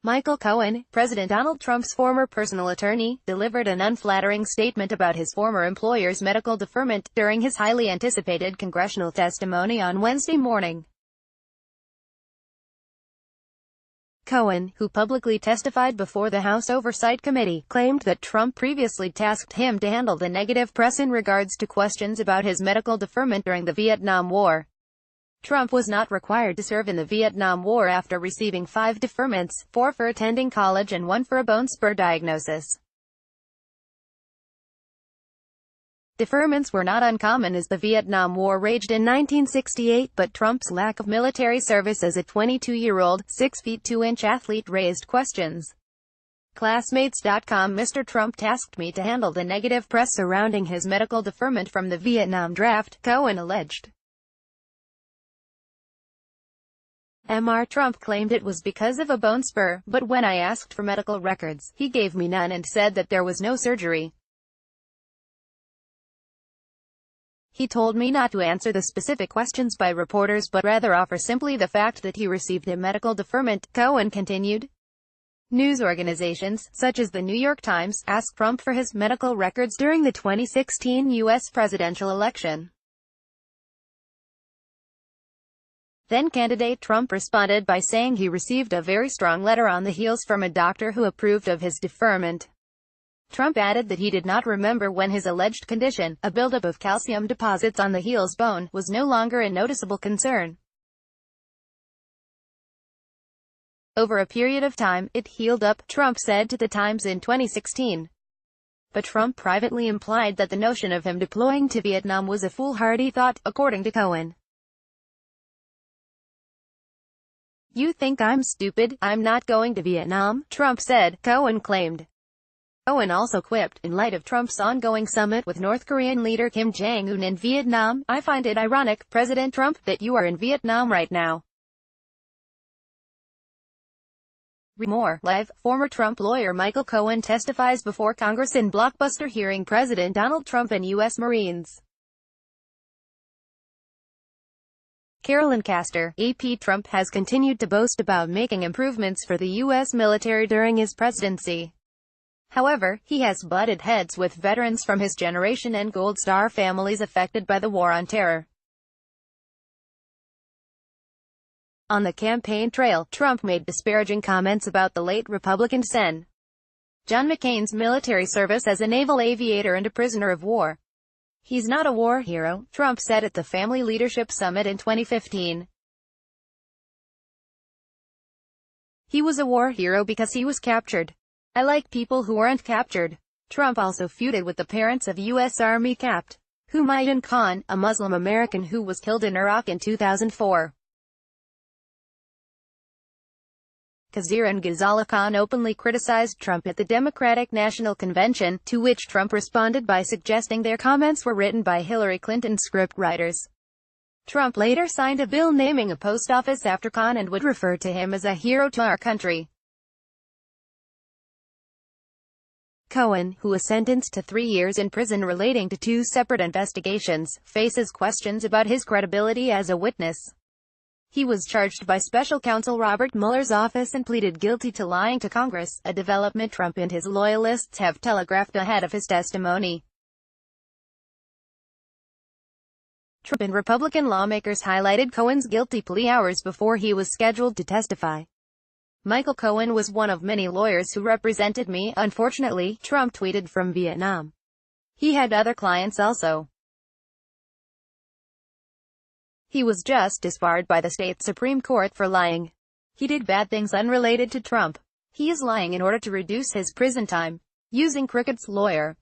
Michael Cohen, President Donald Trump's former personal attorney, delivered an unflattering statement about his former employer's medical deferment during his highly anticipated congressional testimony on Wednesday morning. Cohen, who publicly testified before the House Oversight Committee, claimed that Trump previously tasked him to handle the negative press in regards to questions about his medical deferment during the Vietnam War. Trump was not required to serve in the Vietnam War after receiving 5 deferments, 4 for attending college and 1 for a bone spur diagnosis. Deferments were not uncommon as the Vietnam War raged in 1968, but Trump's lack of military service as a 22-year-old, 6'2" athlete raised questions. Classmates.com: Mr. Trump tasked me to handle the negative press surrounding his medical deferment from the Vietnam draft, Cohen alleged. Mr. Trump claimed it was because of a bone spur, but when I asked for medical records, he gave me none and said that there was no surgery. He told me not to answer the specific questions by reporters but rather offer simply the fact that he received a medical deferment, Cohen continued. News organizations, such as the New York Times, asked Trump for his medical records during the 2016 U.S. presidential election. Then-candidate Trump responded by saying he received a very strong letter on the heels from a doctor who approved of his deferment. Trump added that he did not remember when his alleged condition, a buildup of calcium deposits on the heel's bone, was no longer a noticeable concern. Over a period of time, it healed up, Trump said to the Times in 2016. But Trump privately implied that the notion of him deploying to Vietnam was a foolhardy thought, according to Cohen. You think I'm stupid? I'm not going to Vietnam, Trump said, Cohen claimed. Cohen also quipped, in light of Trump's ongoing summit with North Korean leader Kim Jong-un in Vietnam, I find it ironic, President Trump, that you are in Vietnam right now. More. Live. Former Trump lawyer Michael Cohen testifies before Congress in blockbuster hearing President Donald Trump and U.S. Marines. Carolyn Castor, AP: Trump has continued to boast about making improvements for the U.S. military during his presidency. However, he has butted heads with veterans from his generation and Gold Star families affected by the War on Terror. On the campaign trail, Trump made disparaging comments about the late Republican Sen. John McCain's military service as a naval aviator and a prisoner of war. He's not a war hero, Trump said at the Family Leadership Summit in 2015. He was a war hero because he was captured. I like people who aren't captured. Trump also feuded with the parents of U.S. Army Capt. Humayun Khan, a Muslim American who was killed in Iraq in 2004. Khizr and Ghazala Khan openly criticized Trump at the Democratic National Convention, to which Trump responded by suggesting their comments were written by Hillary Clinton scriptwriters. Trump later signed a bill naming a post office after Khan and would refer to him as a hero to our country. Cohen, who was sentenced to 3 years in prison relating to 2 separate investigations, faces questions about his credibility as a witness. He was charged by special counsel Robert Mueller's office and pleaded guilty to lying to Congress, a development Trump and his loyalists have telegraphed ahead of his testimony. Trump and Republican lawmakers highlighted Cohen's guilty plea hours before he was scheduled to testify. Michael Cohen was one of many lawyers who represented me, unfortunately, Trump tweeted from Vietnam. He had other clients also. He was just disbarred by the state Supreme Court for lying. He did bad things unrelated to Trump. He is lying in order to reduce his prison time. Using Cricket's lawyer.